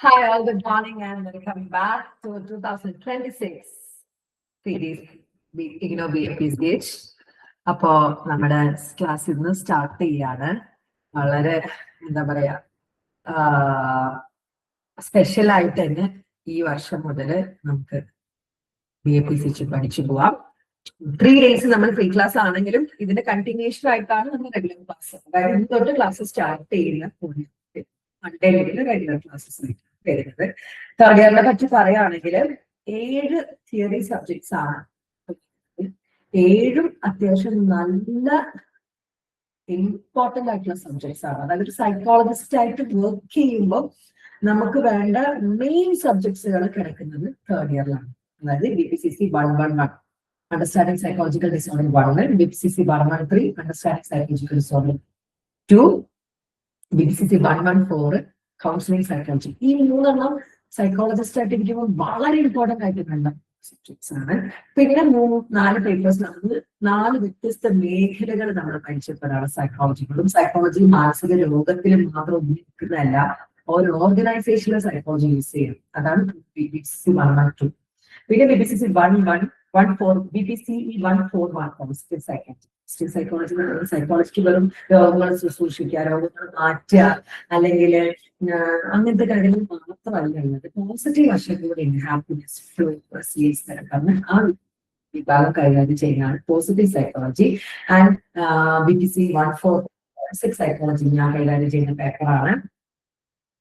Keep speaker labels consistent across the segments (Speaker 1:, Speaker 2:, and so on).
Speaker 1: Hi, all. Good morning, and welcome back to 2026 series BFP's Gauge. അപ്പോൾ നമ്മുടെ class ഇന്ന് start ചെയ്യാണ്. വളരെ എന്താ പറയാ സ്പെഷ്യൽ ആയിട്ട് തന്നെ ഈ വർഷം മുതൽ നമുക്ക് BFPC പഠിച്ചു പോവാം. 3 days നമ്മൾ ഫ്രീ ക്ലാസ് ആണെങ്കിലും ഇതിന്റെ കണ്ടിന്യൂഷൻ ആയിട്ടാണ് നമ്മൾ റെഗുലർ ക്ലാസ്. അതായത് ഇന്ന് തൊട്ട് ക്ലാസ് സ്റ്റാർട്ട് ചെയ്യുന്ന മൺഡേ റെഗുലർ ക്ലാസ്സസ് വരുന്നത്. തേർഡ് ഇയറിനെ പറ്റി പറയുകയാണെങ്കിൽ 7 തിയറി സബ്ജക്ട്സ് ആണ്. 7ഉം അത്യാവശ്യം നല്ല ഇമ്പോർട്ടന്റ് ആയിട്ടുള്ള സബ്ജക്ട്സ് ആണ്. അതായത് ഒരു സൈക്കോളജിസ്റ്റ് ആയിട്ട് വർക്ക് ചെയ്യുമ്പോൾ നമുക്ക് വേണ്ട മെയിൻ സബ്ജക്ട്സുകൾ കിടക്കുന്നത് തേർഡ് ഇയറിലാണ്. അതായത് BPCC 111 understanding psychological disorder 1, BPCC 113 understanding psychological disorder 2, BPCC 114 counselling psychology. ഈ 3 സൈക്കോളജിസ്റ്റ് ആയിട്ട് ഇരിക്കുമ്പോൾ വളരെ ഇമ്പോർട്ടന്റ് ആയിട്ട് വേണ്ട സബ്ജക്ട്സ് ആണ്. പിന്നെ 4 പേപ്പേഴ്സ് നമ്മൾ 4 വ്യത്യസ്ത മേഖലകൾ നമ്മൾ പരിചയപ്പെടാണ്. സൈക്കോളജി മാനസിക രോഗത്തിലും മാത്രം ഉപയോഗിക്കുന്നതല്ല, ഒരു ഓർഗനൈസേഷണൽ സൈക്കോളജി യൂസ് ചെയ്യും. അതാണ് BPCC 112. പിന്നെ BPCC 114 BPCE 141 positive psychology. Psychologic വെറും രോഗങ്ങൾ ശുശ്രൂഷിക്കുക, രോഗങ്ങൾ മാറ്റുക, അല്ലെങ്കിൽ അങ്ങനത്തെ കാര്യങ്ങൾ മാത്രമല്ല ഉള്ളത്. പോസിറ്റീവ് വശങ്ങളിലൂടെ ഹാപ്പിനെസ്, ഫ്ലോ, റെസിലിയൻസ് തിരക്കാണ് ആ വിഭാഗം കൈകാര്യം ചെയ്യുന്നതാണ് positive psychology. And BPC 146 psychology ഞാൻ കൈകാര്യം ചെയ്യുന്ന പേപ്പറാണ്.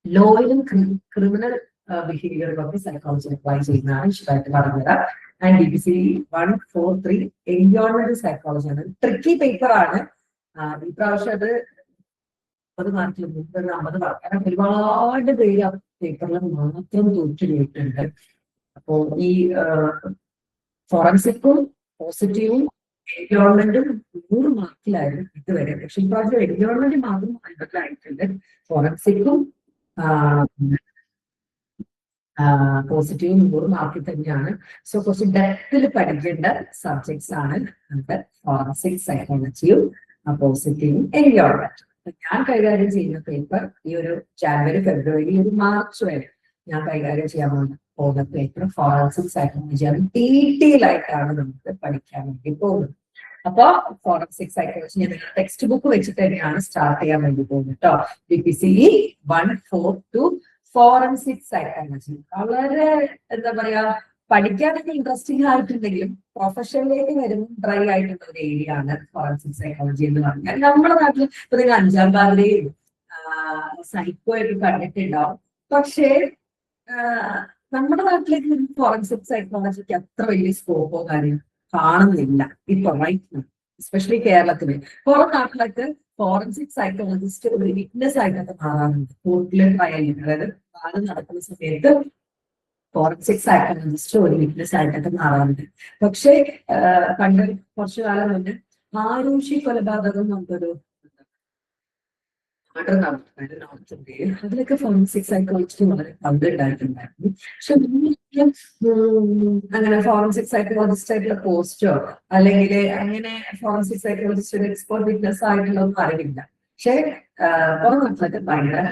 Speaker 1: ലോയിലും ക്രിമിനൽ ബിഹേവിയറിലൊക്കെ സൈക്കോളജി അപ്ലൈ ചെയ്യുന്നതാണ് വിശദമായിട്ട് പറഞ്ഞത്. ആൻഡ് BPC 143 എൻവയോൺമെന്റൽ സൈക്കോളജി ആണ്. ട്രിക്കി പേപ്പർ ആണ്. ഈ പ്രാവശ്യം അത് 50 മാർക്കിൽ 50 മാർക്ക്. കാരണം ഒരുപാട് പേര് ആ പേപ്പറിൽ മാത്രം തോറ്റുപോയിട്ടുണ്ട്. അപ്പോ ഈ ഫോറൻസിക്കും പോസിറ്റീവും എൻവയോൺമെന്റും 100 മാർക്കിലായിരുന്നു ഇതുവരെ. പക്ഷെ ഈ പ്രാവശ്യം എൻവയോൺമെന്റ് മാത്രം 50-ലായിട്ടുണ്ട്. ഫോറൻസിക്കും പോസിറ്റീവ് 100 മാർക്കിൽ തന്നെയാണ്. സോ കുറച്ച് ഡെപ്തിൽ പഠിക്കേണ്ട സബ്ജക്ട്സ് ആണ് നമുക്ക് ഫോറൻസിക് സൈക്കോളജിയും പോസിറ്റീവും എൻവയോൺമെന്റ്. ഞാൻ കൈകാര്യം ചെയ്യുന്ന പേപ്പർ ഈ ഒരു ജാനുവരി, ഫെബ്രുവരി, ഒരു മാർച്ച് വരെ ഞാൻ കൈകാര്യം ചെയ്യാൻ പോകുന്ന പേപ്പർ ഫോറൻസിക് സൈക്കോളജിയാണ്. ഡീറ്റെയിൽ ആയിട്ടാണ് നമുക്ക് പഠിക്കാൻ വേണ്ടി പോകുന്നത്. അപ്പൊ ഫോറൻസിക് സൈക്കോളജി ഞാൻ ടെക്സ്റ്റ് ബുക്ക് വെച്ചിട്ട് തന്നെയാണ് സ്റ്റാർട്ട് ചെയ്യാൻ വേണ്ടി പോകുന്നത് കേട്ടോ. BPCE 142 ഫോറൻസിക് സൈക്കോളജി വളരെ എന്താ പറയാ പഠിക്കാനൊക്കെ ഇൻട്രസ്റ്റിംഗ് ആയിട്ടുണ്ടെങ്കിലും പ്രൊഫഷനിലേക്ക് വരുമ്പോൾ ഡ്രൈ ആയിട്ടുള്ള ഒരു ഏരിയ ആണ് ഫോറൻസിക് സൈക്കോളജി എന്ന് പറഞ്ഞാൽ. നമ്മുടെ നാട്ടിൽ ഇപ്പൊ നിങ്ങൾ 5ാം പാതിരയും സൈക്കോ ഒക്കെ കണ്ടിട്ടുണ്ടാവും. പക്ഷേ നമ്മുടെ നാട്ടിലേക്ക് ഫോറൻസിക് സൈക്കോളജിക്ക് അത്ര വലിയ സ്കോപ്പോ കാര്യം കാണുന്നില്ല ഇപ്പൊ റൈറ്റ്, എസ്പെഷ്യലി കേരളത്തില്. പുറം നാട്ടിലൊക്കെ ഫോറൻസിക് സൈക്കോളജിസ്റ്റ് ഒരു വിറ്റ്നസ് ആയിട്ടൊക്കെ മാറാറുണ്ട്. കോർട്ടിലെ ട്രയലിൽ, അതായത് വാദം നടക്കുന്ന സമയത്ത് ഫോറൻസിക് സൈക്കോളജിസ്റ്റ് ഒരു വിറ്റ്നസ് ആയിട്ടൊക്കെ മാറാറുണ്ട്. പക്ഷേ പണ്ട് കുറച്ചു കാലം മുന്നേ ആരൂഷി കൊലപാതകം നമുക്കൊരു അതിലൊക്കെ ഫോറൻസിക് സൈക്കോളജിസ്റ്റ് വളരെ പങ്കുണ്ടായിട്ടുണ്ടായിരുന്നു. പക്ഷെ അങ്ങനെ ഫോറൻസിക് സൈക്കോളജിസ്റ്റ് ആയിട്ടുള്ള പോസ്റ്റോ അല്ലെങ്കിൽ അങ്ങനെ ഫോറൻസിക് സൈക്കോളജിസ്റ്റ് എക്സ്പേർട്ട് വിറ്റ്നസ് ആയിട്ടുള്ളതൊന്നും അറിയില്ല. പക്ഷെ പുറം നാട്ടിലൊക്കെ ഭയങ്കര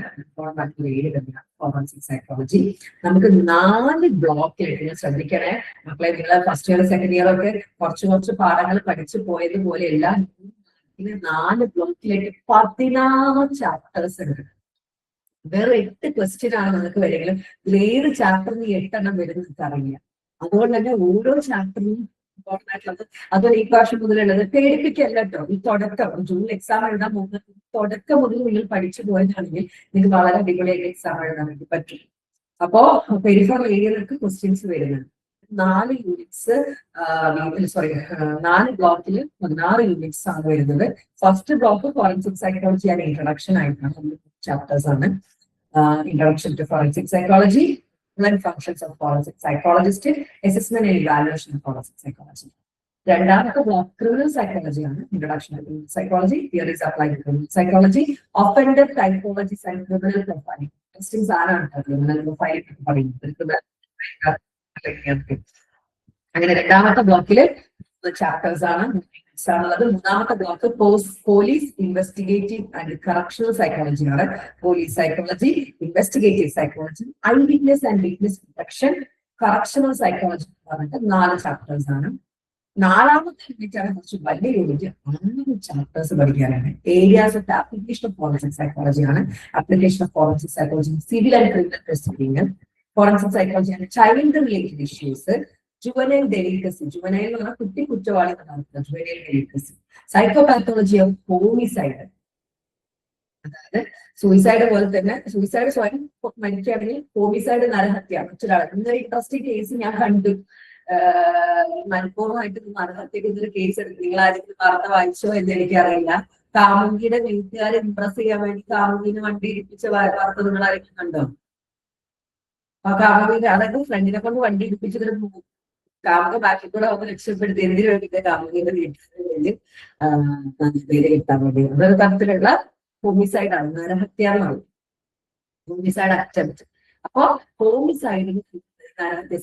Speaker 1: ഫോറൻസിക് സൈക്കോളജി. നമുക്ക് 4 ബ്ലോക്കിലായിട്ട് ശ്രദ്ധിക്കണേ മക്കളെ. നിങ്ങൾ ഫസ്റ്റ് ഇയർ, സെക്കൻഡ് ഇയർ ഒക്കെ കുറച്ച് പാഠങ്ങൾ പഠിച്ചു പോയതുപോലെ എല്ലാം 4 ബ്ലോക്കിലേക്ക് 16 ചാപ്റ്റേഴ്സ് ഉണ്ട്. വേറെ 8 ക്വസ്റ്റ്യൻ ആണ് നിങ്ങൾക്ക് വരികയും ഏത് ചാപ്റ്ററിന് 8 വരുന്നത് അറിയില്ല. അതുകൊണ്ട് തന്നെ ഓരോ ചാപ്റ്ററിനും ഇമ്പോർട്ടൻ്റ് ആയിട്ടുള്ളത്. അതുപോലെ ഈ പ്രാവശ്യം മുതലുള്ളത് പേടിപ്പിക്കല്ല കേട്ടോ. ഈ തുടക്കം ജൂണിൽ എക്സാം എഴുതാൻ പോകുന്ന തുടക്കം മുതൽ നിങ്ങൾ പഠിച്ചു പോയതാണെങ്കിൽ നിങ്ങൾക്ക് വളരെ അടിപൊളിയായിട്ട് എക്സാം എഴുതാൻ വേണ്ടി പറ്റും. അപ്പോ പെരിഫറൽ ഏരിയയിലേക്ക് ക്വസ്റ്റ്യൻസ് വരുന്നുണ്ട്. 4 യൂണിറ്റ്സ് 4 ബ്ലോക്കിൽ 16 യൂണിറ്റ്സ് ആണ് വരുന്നത്. First block forensic psychology and introduction ആയിട്ടാണ് ചാപ്റ്റേഴ്സ് ആണ്. Introduction to forensic psychology, functions of forensic psychologist, assessment and evaluation of forensic psychology. രണ്ടാമത്തെ ബ്ലോക്ക് ക്രിമിനൽ സൈക്കോളജി ആണ്. Introduction to criminal psychology, theories applied to criminal psychology, offender typologies and criminal profiling. Testings ആരാണ് criminal profiling പറയുന്നത്. അങ്ങനെ രണ്ടാമത്തെ ബ്ലോക്കില് chapters ആണ്. ആണുള്ളത്. മൂന്നാമത്തെ block police investigative and correctional psychology ആണ്. Police psychology, investigative psychology, eye witness and witness protection, correctional psychology എന്ന് പറഞ്ഞിട്ട് 4 ചാപ്റ്റേഴ്സ് ആണ്. നാലാമത്തെ യൂണിറ്റ് ആണ് കുറച്ച് വലിയ യൂണിറ്റ്, 5 ചാപ്റ്റേഴ്സ് പഠിക്കാനാണ്. Areas of application of forensic psychology ആണ്. Application of forensic psychology civil and criminal proceeding, forensic psychology ആണ് child related issues, juvenile delicacy, juvenile എന്ന് പറഞ്ഞാൽ കുട്ടി കുറ്റവാളി എന്നാണ് juvenile delicacy, psychopathology of homicide, അതായത് സൂയിസൈഡ് പോലെ തന്നെ സൂയിസൈഡ് സ്വയം മരിക്കുകയാണെങ്കിൽ ഹോമിസൈഡ് നരഹത്യ മറ്റൊരാൾ. ഇന്നൊരു ഇൻട്രസ്റ്റിംഗ് കേസ് ഞാൻ കണ്ടു. മനഃപൂർവ്വമായിട്ട് നരഹത്യക്ക് ഇന്നൊരു കേസ് എടുത്തു. നിങ്ങൾ ആരെങ്കിലും വാർത്ത വായിച്ചോ എന്ന് എനിക്കറിയില്ല. കാമുകിയുടെ വീട്ടുകാരെ ഇംപ്രസ് ചെയ്യാൻ വേണ്ടി കാമുകിന് വണ്ടി ഇടിപ്പിച്ച വാർത്ത നിങ്ങൾ ആരെങ്കിലും കണ്ടോ? ആ കാമുകിന്റെ അതായത് ഫ്രണ്ടിനെ കൊണ്ട് വണ്ടി ഇടിപ്പിച്ചതിന് കാമുക ബാക്കിൽ കൂടെ ഒന്ന് രക്ഷപ്പെടുത്തി. എന്തിനു വേണ്ടിയിട്ട് കാമുകിന്റെ വീട്ടിന് വേണ്ടി പേര് കിട്ടാൻ വേണ്ടി. അതൊരു തരത്തിലുള്ള ഹോമിസൈഡ് ആണ്, നരഹത്യ എന്നാണ് ഹോമിസൈഡ് അറ്റംപ്റ്റ്. അപ്പൊ ഹോമിസൈഡിന്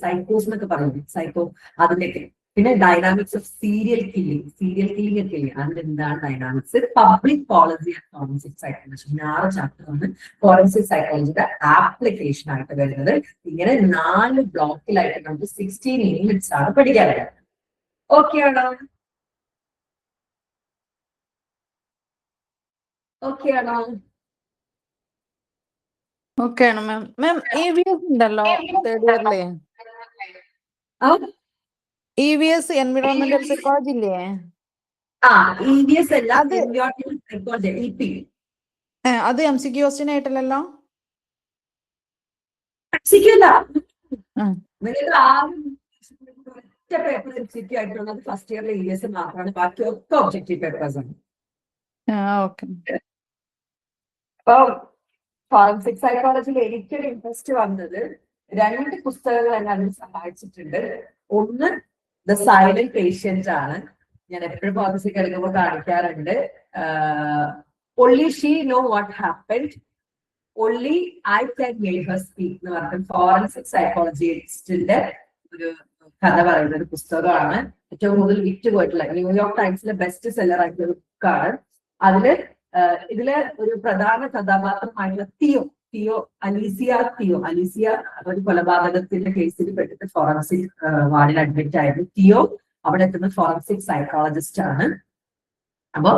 Speaker 1: സൈക്കോസ് എന്നൊക്കെ പറയുന്നത് സൈക്കോ അതിന്റെയൊക്കെ. പിന്നെ ഡൈനാമിക്സ് ഓഫ് സീരിയൽ കില്ലിംഗ് ഒക്കെ ഇല്ലേ, അതിന്റെ എന്താണ് dynamics. Public policy and forensic psychology, 6 chapter ആണ് ഫോറൻസിക് സൈക്കോളജിയുടെ ആപ്ലിക്കേഷൻ ആയിട്ട് വരുന്നത്. ഇങ്ങനെ 4 ബ്ലോക്കിലായിട്ട് നമുക്ക് 16 യൂണിറ്റ്സ് ആണ് പഠിക്കാനുള്ളത്. ഓക്കെ ആണോ? ഓക്കെ ആണോ?
Speaker 2: ഓക്കെ ആണ് മാം. മാം EVS ഉണ്ടല്ലോ തേർഡ് ഇയറിലെ, EVS എൻവിറോൺമെന്റൽ സൈക്കോളജി ഇല്ലേ?
Speaker 1: EVS അല്ല, എൻവയോൺമെന്റൽ സൈക്കോളജി EP.
Speaker 2: അത് MCQ ക്വസ്റ്റ്യൻ ആയിട്ടല്ലോ.
Speaker 1: ഒറ്റ പേപ്പർ MCQ ആയിട്ടുള്ളത് ഫസ്റ്റ് ഇയറിലെ EVS മാത്രമാണ്. ബാക്കി ഒക്കെ ഒബ്ജക്റ്റീവ് പേപ്പേഴ്സ് ആണ്.
Speaker 2: ഓക്കെ.
Speaker 1: അപ്പൊ ഫോറൻസിക് സൈക്കോളജിയിൽ എനിക്കൊരു ഇൻട്രസ്റ്റ് വന്നത് 2 പുസ്തകങ്ങൾ എന്നെ അതിന് സഹായിച്ചിട്ടുണ്ട്. ഒന്ന് ദ സൈലന്റ് പേഷ്യന്റ് ആണ്. ഞാൻ എപ്പോഴും ഫോറൻസിക് എടുക്കുമ്പോൾ കാണിക്കാറുണ്ട്. Only she know what happened, only I can make her speak എന്ന് പറഞ്ഞിട്ട് ഫോറൻസിക് സൈക്കോളജിസ്റ്റിന്റെ ഒരു കഥ പറയുന്ന ഒരു പുസ്തകമാണ്. ഏറ്റവും കൂടുതൽ വിറ്റ് പോയിട്ടുള്ള ന്യൂയോർക്ക് ടൈംസിലെ ബെസ്റ്റ് സെല്ലർ ആയിട്ടുള്ള ഒരു ബുക്കാണ്. ഇതിലെ ഒരു പ്രധാന കഥാപാത്രമായിട്ടുള്ള അലീസിയ ഒരു കൊലപാതകത്തിന്റെ കേസിൽ പെട്ടിട്ട് ഫോറൻസിക് വാർഡിൽ അഡ്മിറ്റ് ആയിരുന്നു. തിയോ അവിടെ എത്തുന്ന ഫോറൻസിക് സൈക്കോളജിസ്റ്റ് ആണ്. അപ്പോ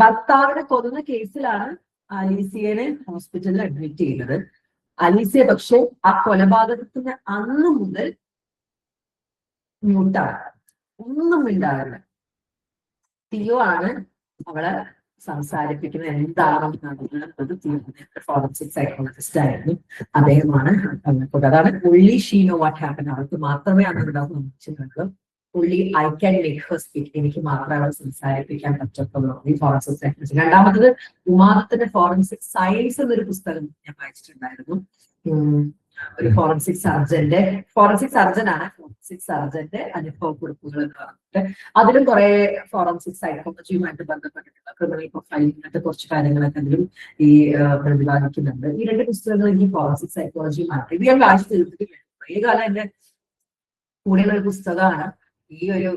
Speaker 1: ഭർത്താവിനെ കൊന്ന കേസിലാണ് അലീസിയനെ ഹോസ്പിറ്റലിൽ അഡ്മിറ്റ് ചെയ്തത്. അലീസിയ പക്ഷെ ആ കൊലപാതകത്തിന് അന്ന് മുതൽ മ്യൂട്ടാണ്, ഒന്നും മിണ്ടാറില്ല. തിയോ ആണ് അവളെ സംസാരിപ്പിക്കുന്നത് എന്താണെന്നത്. ഫോറൻസിക് സൈക്കോളജിസ്റ്റ് ആയിരുന്നു അദ്ദേഹമാണ്. അതാണ് only she know what happen, അവർക്ക് മാത്രമേ അതുണ്ടാവും സംഭവിച്ചിട്ടുള്ളൂ. Only I can make her speak, എനിക്ക് മാത്രമേ അവളെ സംസാരിപ്പിക്കാൻ പറ്റത്തുള്ളൂ ഈ ഫോറൻസിക് സൈക്കോളജി. രണ്ടാമത്തത് ഉമാദത്തിന്റെ ഫോറൻസിക് സയൻസ് എന്നൊരു പുസ്തകം ഞാൻ വായിച്ചിട്ടുണ്ടായിരുന്നു. ഒരു ഫോറൻസിക് സർജന്റെ അനുഭവക്കുറിപ്പുകൾ എന്ന് പറഞ്ഞിട്ട് അതിലും കുറെ ഫോറൻസിക് സൈക്കോളജിയുമായിട്ട് ബന്ധപ്പെട്ടിട്ടുള്ള ക്രിമിനൽ പ്രൊഫൈലിംഗിനകത്ത് കുറച്ച് കാര്യങ്ങളൊക്കെ അതിലും ഈ പ്രതിപാദിക്കുന്നുണ്ട്. ഈ 2 പുസ്തകങ്ങൾ എനിക്ക് ഫോറൻസിക് സൈക്കോളജിയുമായിട്ട് ഇത് ഞാൻ വായിച്ചു തീർത്തിട്ടില്ല. കുറേ കാലം എന്റെ കൂടെയുള്ള ഒരു പുസ്തകമാണ്. ഈ ഒരു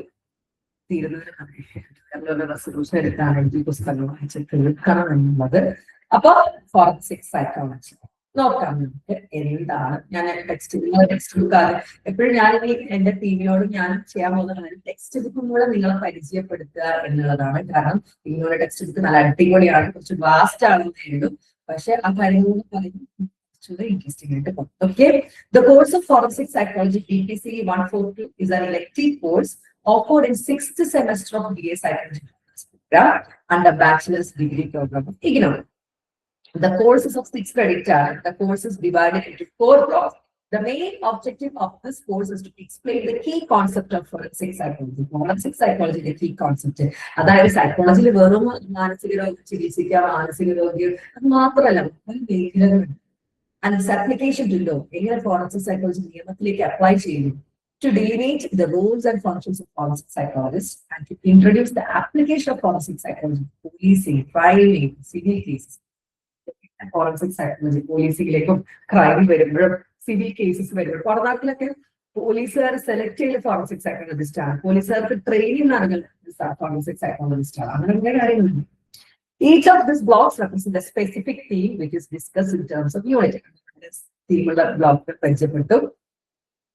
Speaker 1: തീരുന്നതിന് റെസൊല്യൂഷൻ എടുത്താണ് എനിക്ക് പുസ്തകങ്ങൾ വായിച്ച് തീർക്കണം എന്നുള്ളത്. അപ്പൊ ഫോറൻസിക് സൈക്കോളജി നോക്കാം നമുക്ക് എന്താണ്. ഞാൻ ടെക്സ്റ്റ് ബുക്ക് എപ്പോഴും ഞാനിനി എന്റെ ടീമിനോട് ഞാൻ ചെയ്യാൻ പോകുന്നത് ടെക്സ്റ്റ് ബുക്കും കൂടെ നിങ്ങളെ പരിചയപ്പെടുത്തുക എന്നുള്ളതാണ്. കാരണം നിങ്ങളുടെ ടെക്സ്റ്റ് ബുക്ക് നല്ല അടിപൊളിയാണ്, കുറച്ച് വാസ്റ്റ് ആണെന്ന് എഴുതും, പക്ഷെ ആ കാര്യങ്ങൾ പറയുന്നത് interesting ആയിട്ട് പോകും. Okay, the course of forensic psychology BPC 142 is an elective course offered in 6th semester of BA psychology program and a bachelor's degree program of IGNOU. The course is of 6 credit hours. The course is divided into 4 blocks. The main objective of this course is to explain the key concept of forensic psychology. Forensic psychology the key concept. അതായത് സൈക്കോളജിയിൽ വെറും മാനസിക രോഗം ചികിത്സിക്കുക, മാനസിക രോഗികൾ അത് മാത്രമല്ല മേഖലകളുണ്ട്. And its application to law, എങ്ങനെ ഫോറൻസിക് സൈക്കോളജി നിയമത്തിലേക്ക് അപ്ലൈ ചെയ്യുന്നു, to delineate the roles and functions of forensic psychologists and to introduce the application of forensic psychology, policing, crime, civil cases. Forensic psychology, policing, crime, civil cases, പോലീസുകാർ select ചെയ്ത forensic psychologist ആണ്, പോലീസുകാർക്ക് training നൽകുന്ന forensic psychologist ആണ്, അങ്ങനെ കാര്യങ്ങളുണ്ട്. Each of these blocks represent a specific theme which is discussed in terms of unit. തീമുള്ള block പരിചയപ്പെട്ടു.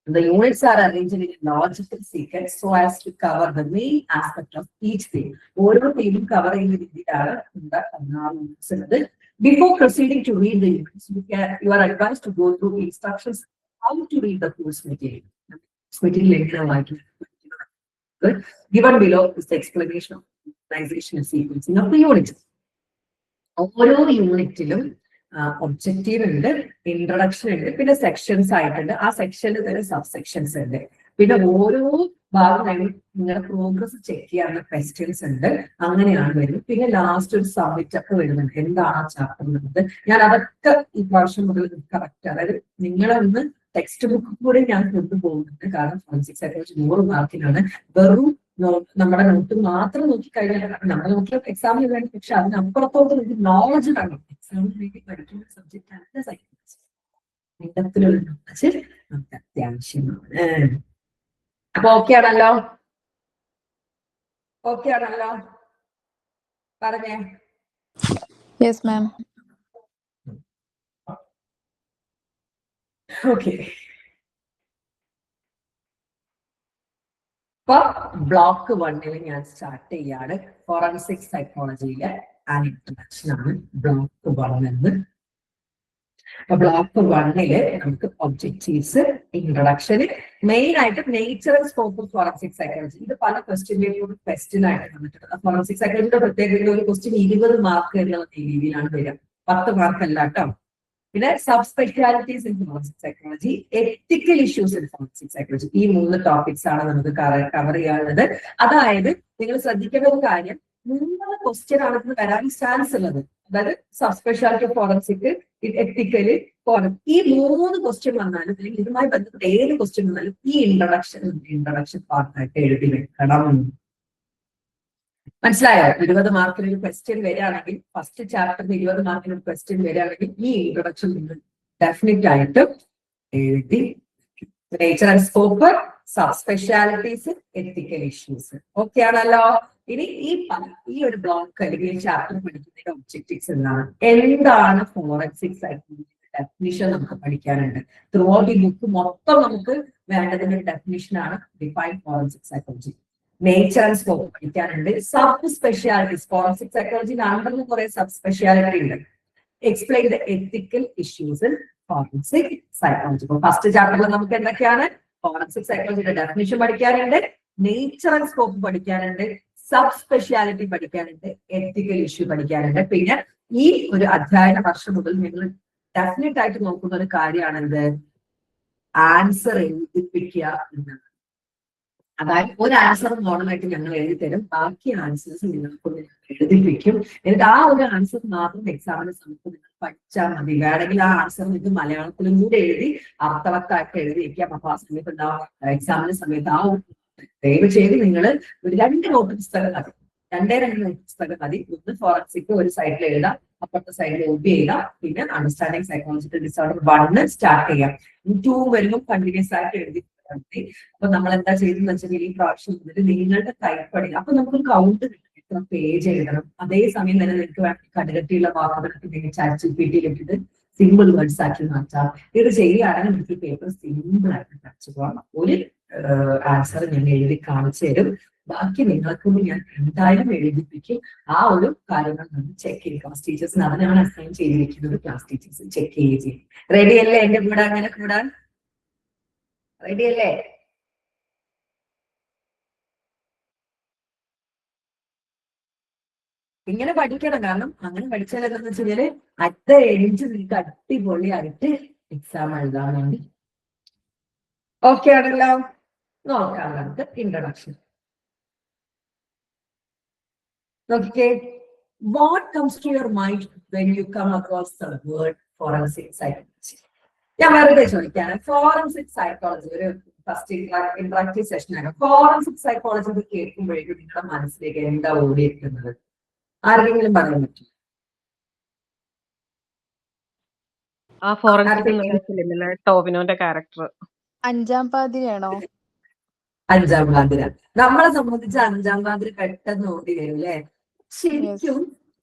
Speaker 1: The units are arranged in a logical sequence so as to cover the main aspect of each theme. ഓരോ തീമും cover ചെയ്യുന്ന രീതിയിലാണ് ഉണ്ടാക്കുന്നത്. Before proceeding to read the units, you are advised to go through instructions how to read the course material. Given below is the explanation of organization and sequencing of the units. ഓരോ യൂണിറ്റിലും objective ഉണ്ട്, introduction ഉണ്ട്, പിന്നെ sections ആയിട്ടുണ്ട്. ആ സെക്ഷനിൽ തന്നെ sub sections ഉണ്ട്. പിന്നെ ഓരോ ഭാഗം നിങ്ങളുടെ പ്രോഗ്രസ് ചെക്ക് ചെയ്യാനുള്ള ക്വസ്റ്റ്യൻസ് ഉണ്ട്. അങ്ങനെയാണ് വരുന്നത്. പിന്നെ ലാസ്റ്റ് ഒരു സബ്മിറ്റ് ഒക്കെ വരുന്നുണ്ട്, എന്താണ് ആ ചാപ്റ്റർ എന്നുള്ളത്. ഞാൻ അതൊക്കെ ഈ വർഷം മുതൽ കറക്റ്റ്, അതായത് നിങ്ങളെ ഒന്ന് ടെക്സ്റ്റ് ബുക്ക് കൂടെ ഞാൻ കൊണ്ടുപോകുന്നുണ്ട്. കാരണം ഫോറൻസിക് സൈക്കോളജി 100 മാർക്കിനാണ്. വെറും നമ്മുടെ നോട്ട് മാത്രം നോക്കി കഴിഞ്ഞാൽ നമ്മൾ നോക്കിയ എക്സാമിന് വേണ്ടി, പക്ഷെ അതിനപ്പുറത്തോട്ട് നമുക്ക് നോളജ് വേണം. എക്സാമിന് വേണ്ടി പഠിക്കുന്ന സബ്ജക്റ്റ് ആണ് സൈക്കോളജി. ഇത്തരത്തിലുള്ള നോളജ് നമുക്ക് അത്യാവശ്യമാണ്. അപ്പൊ ഓക്കെ ആണല്ലോ, ഓക്കെ ആണല്ലോ, പറഞ്ഞേ.
Speaker 2: Yes, ma'am.
Speaker 1: ഓക്കെ. ഇപ്പൊ ബ്ലോക്ക് 1 ഞാൻ സ്റ്റാർട്ട് ചെയ്യാണ്. ഫോറൻസിക് സൈക്കോളജിയിലെ ആൻ ഇൻട്രൊഡക്ഷൻ ആണ് ബ്ലോക്ക് 1 എന്ന്. അപ്പൊ ബ്ലോക്ക് 1 നമുക്ക് ഒബ്ജക്റ്റീവ്സ്, ഇൻട്രൊഡക്ഷന്, മെയിൻ ആയിട്ട് nature and scope of forensic psychology. ഇത് പല ക്വസ്റ്റ്യൻ ആയിട്ട് വന്നിട്ടുണ്ട്. ഫോറൻസിക് സൈക്കോളജിയുടെ പ്രത്യേകത ഒരു ക്വസ്റ്റ്യൻ 20 മാർക്ക് എന്നുള്ള രീതിയിലാണ് വരിക, 10 മാർക്ക് അല്ല കേട്ടോ. പിന്നെ sub specialities in forensic psychology, ethical issues in forensic psychology. ഈ 3 ടോപ്പിക്സ് ആണ് നമുക്ക് കവർ ചെയ്യാനുള്ളത്. അതായത് നിങ്ങൾ ശ്രദ്ധിക്കേണ്ട ഒരു കാര്യം, 3 ക്വസ്റ്റ്യൻ ആണ് ഇന്ന് വരാൻ ചാൻസ് ഉള്ളത്. അതായത് സബ് സ്പെഷ്യാലിറ്റി ഫോറൻസിക്, എത്തിക്കല്, ഈ 3 ക്വസ്റ്റ്യൻ വന്നാലും അല്ലെങ്കിൽ ഇതുമായി ബന്ധപ്പെട്ട ഏത് ക്വസ്റ്റ്യൻ വന്നാലും ഈ ഇൻട്രൊഡക്ഷൻ പാർട്ടായിട്ട് എഴുതി വെക്കണം. മനസ്സിലായോ? 20 മാർക്കിന് ഒരു ക്വസ്റ്റ്യൻ വരികയാണെങ്കിൽ, ഫസ്റ്റ് ചാപ്റ്ററിന് 20 മാർക്കിന് ഒരു ക്വസ്റ്റ്യൻ വരികയാണെങ്കിൽ ഈ ഇൻട്രൊഡക്ഷൻ നിങ്ങൾ ഡെഫിനറ്റ് ആയിട്ട് എഴുതി. Nature and scope, sub specialities, ethical issues. Okay ആണല്ലോ. ഇനി ഈ ഒരു ബ്ലോക്ക് അല്ലെങ്കിൽ ചാപ്റ്റർ പഠിക്കുന്നതിന്റെ ഒബ്ജക്റ്റീവ്സ് എന്താണ് ഫോറൻസിക് സൈക്കോളജി ഡെഫിനിഷൻ നമുക്ക് പഠിക്കാനുണ്ട്. ത്രൂ ഔട്ട് ഈ ബുക്ക് മൊത്തം നമുക്ക് വേണ്ടതിന്റെ ഒരു ഡെഫിനിഷൻ ആണ് define forensic psychology. Nature and scope പഠിക്കാനുണ്ട്. സബ് സ്പെഷ്യാലിറ്റീസ്, ഫോറൻസിക് സൈക്കോളജിയിൽ അണ്ടറിൽ കുറെ സബ് സ്പെഷ്യാലിറ്റി ഉണ്ട്. Explain the ethical issues in forensic psychology. First ചാപ്റ്ററിൽ നമുക്ക് എന്തൊക്കെയാണ്? ഫോറൻസിക് സൈക്കോളജിയുടെ ഡെഫിനിഷൻ പഠിക്കാനുണ്ട്, നേച്ചർ ആൻഡ് സ്കോപ്പ് പഠിക്കാനുണ്ട്, സബ് സ്പെഷ്യാലിറ്റി പഠിക്കാനുണ്ട്, എത്തിക്കൽ ഇഷ്യൂ പഠിക്കാനുണ്ട്. പിന്നെ ഈ ഒരു അധ്യയന വർഷം മുതൽ നിങ്ങൾ ഡെഫിനറ്റ് ആയിട്ട് നോക്കുന്ന ഒരു കാര്യമാണെന്ത്? ആൻസർ എഴുതിപ്പിക്കുക എന്നത്. അതായത് ഒരു ആൻസർ മോഡലായിട്ട് ഞങ്ങൾ എഴുതി തരും, ബാക്കി ആൻസേഴ്സ് നിങ്ങൾക്കൊന്ന് എഴുതിപ്പിക്കും. എന്നിട്ട് ആ ഒരു ആൻസർ മാത്രം എക്സാമിന് സമയത്ത് നിങ്ങൾ പഠിച്ചാൽ മതി. വേണമെങ്കിൽ ആ ആൻസർ നിങ്ങൾക്ക് മലയാളത്തിലും കൂടെ എഴുതി അർത്ഥവത്തായിട്ട് എഴുതി വെക്കാം. അപ്പൊ ആ സമയത്ത് ഉണ്ടാവും എക്സാമിന് സമയത്ത് ആ ദയവ് ചെയ്ത് നിങ്ങൾ ഒരു 2 നോട്ട് പുസ്തകം മതി, 2 നോട്ട് പുസ്തകം മതി. ഒന്ന് ഫോറൻസിക് ഒരു സൈഡിൽ എഴുതാം, അപ്പുറത്തെ സൈഡിൽ ഒബി എഴുതാം. പിന്നെ അണ്ടർസ്റ്റാൻഡിങ് സൈക്കോളജിക്കൽ ഡിസോർഡർ 1 സ്റ്റാർട്ട് ചെയ്യാം. 2 വരുമ്പോൾ കണ്ടിന്യൂസ് ആയിട്ട് എഴുതി. അപ്പൊ നമ്മൾ എന്താ ചെയ്തെന്ന് വെച്ചാൽ ഈ പ്രാവശ്യം മുതൽ നിങ്ങളുടെ കൈപ്പടി, അപ്പൊ നമുക്കൊരു കൗണ്ട് കിട്ടും എത്ര പേജ് എഴുതണം. അതേസമയം തന്നെ നിങ്ങൾക്ക് വേണമെങ്കിൽ കടുകട്ടിയുള്ള വാക്കുകളൊക്കെ ChatGPT സിമ്പിൾ വേർഡ്സ് ആക്കി മാറ്റാം. ഇത് ചെയ്യുകയാണെങ്കിൽ നിങ്ങൾക്ക് പേപ്പർ സിമ്പിൾ ആയിട്ട് പഠിച്ചു പോകാം. ഒരു ആൻസർ ഞാൻ എഴുതി കാണിച്ചു തരും, ബാക്കി നിങ്ങൾക്കും ഞാൻ എന്തായാലും എഴുതിപ്പിക്കും. ആ ഒരു കാര്യങ്ങൾ നമ്മൾ ചെക്ക് ചെയ്യും. ക്ലാസ് ടീച്ചേഴ്സിന് അതിനാണ് അസൈൻ ചെയ്തിരിക്കുന്നത്. ക്ലാസ് ടീച്ചേഴ്സ് ചെക്ക് ചെയ്യുകയും. റെഡി അല്ലേ എന്റെ കൂടെ അങ്ങനെ കൂടാൻ? റെഡി അല്ലേ? ഇങ്ങനെ പഠിക്കണം. കാരണം അങ്ങനെ പഠിച്ചാൽ എന്താന്ന് വെച്ച് കഴിഞ്ഞാല് അറ്റ എഴുതി നിങ്ങൾക്ക് അടിപൊളിയായിട്ട് എക്സാം എഴുതാൻ വേണ്ടി. ഓക്കെ ആണല്ലോ. നോക്കാം നമുക്ക് ഇൻട്രൊഡക്ഷൻ. നോക്കിക്കേ, what comes to your mind when you come across the word forensic psychology? ഞാൻ വെറുതെ ചോദിക്കാണ്. ഫോറൻസിക് സൈക്കോളജി ഒരു ഫസ്റ്റ് ഇന്ററാക്റ്റീവ് സെഷൻ ആണ്. ഫോറൻസിക് സൈക്കോളജി കേൾക്കുമ്പോഴേക്കും നിങ്ങളുടെ മനസ്സിലേക്ക് എന്താ ഓടിയിരിക്കുന്നത്? ആരെങ്കിലും പറയാൻ പറ്റും?
Speaker 3: ആ ഫോറൻസിക് ഫിലിമിലെ ടോവിനോന്റെ ക്യാരക്ടർ.
Speaker 2: അഞ്ചാം പാതിരയാണോ?
Speaker 1: അഞ്ചാം പാതിര. നമ്മളെ സംബന്ധിച്ച് അഞ്ചാം പാതിര പെട്ടെന്ന് ഓടി വരും അല്ലെ? ശരിക്കും